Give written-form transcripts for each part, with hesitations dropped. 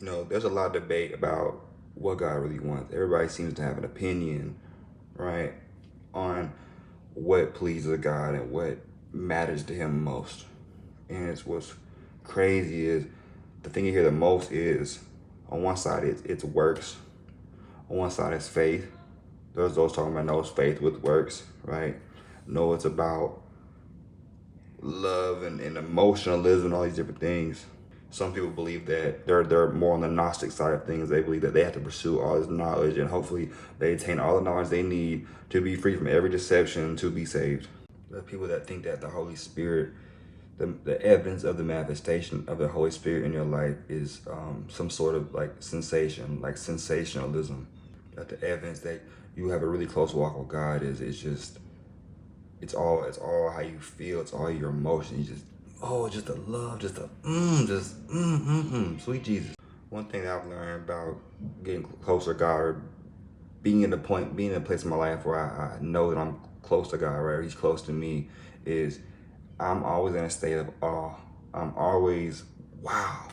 You know, there's a lot of debate about what God really wants. Everybody seems to have an opinion, right, on what pleases God and what matters to Him most. And it's what's crazy is the thing you hear the most is on one side it's works, on one side it's faith. There's those talking about no, it's faith with works, right? No, it's about love and emotionalism and all these different things. Some people believe that they're more on the Gnostic side of things. They believe that they have to pursue all this knowledge and hopefully they attain all the knowledge they need to be free from every deception to be saved. There are people that think that the Holy Spirit, the evidence of the manifestation of the Holy Spirit in your life is some sort of like sensation, like sensationalism. That the evidence that you have a really close walk with God is just it's all how you feel. It's all your emotions. You just just the love, just the sweet Jesus. One thing that I've learned about getting closer to God, or being in a place in my life where I know that I'm close to God, right? He's close to me, is I'm always in a state of awe. I'm always wow,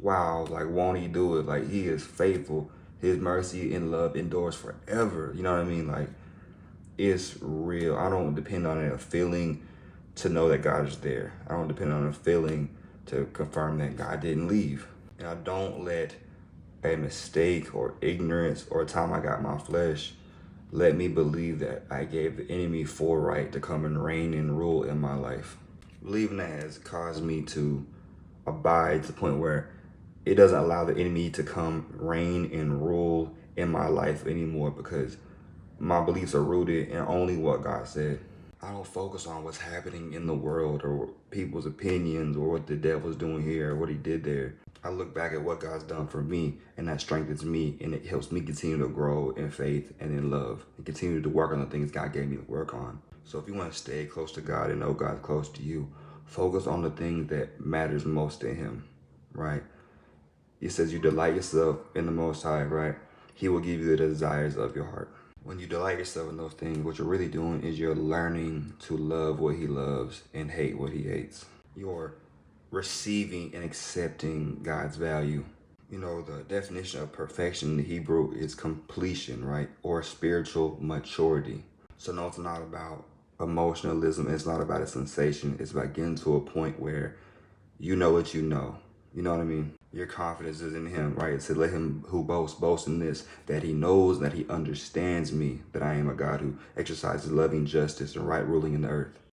wow, like won't He do it? Like He is faithful. His mercy and love endures forever. You know what I mean? Like it's real. I don't depend on a feeling to know that God is there. I don't depend on a feeling to confirm that God didn't leave. And I don't let a mistake or ignorance or a time I got my flesh let me believe that I gave the enemy full right to come and reign and rule in my life. Believing that has caused me to abide to the point where it doesn't allow the enemy to come reign and rule in my life anymore, because my beliefs are rooted in only what God said. I don't focus on what's happening in the world or people's opinions or what the devil's doing here or what he did there. I look back at what God's done for me, and that strengthens me, and it helps me continue to grow in faith and in love and continue to work on the things God gave me to work on. So if you want to stay close to God and know God's close to you, focus on the things that matters most to Him, right? It says you delight yourself in the Most High, right? He will give you the desires of your heart. When you delight yourself in those things, what you're really doing is you're learning to love what He loves and hate what He hates. You're receiving and accepting God's value. You know, the definition of perfection in the Hebrew is completion, right? Or spiritual maturity. So no, it's not about emotionalism. It's not about a sensation. It's about getting to a point where you know what you know. You know what I mean? Your confidence is in Him, right? It said, let him who boasts, boast in this, that he knows, that he understands me, that I am a God who exercises loving justice and right ruling in the earth.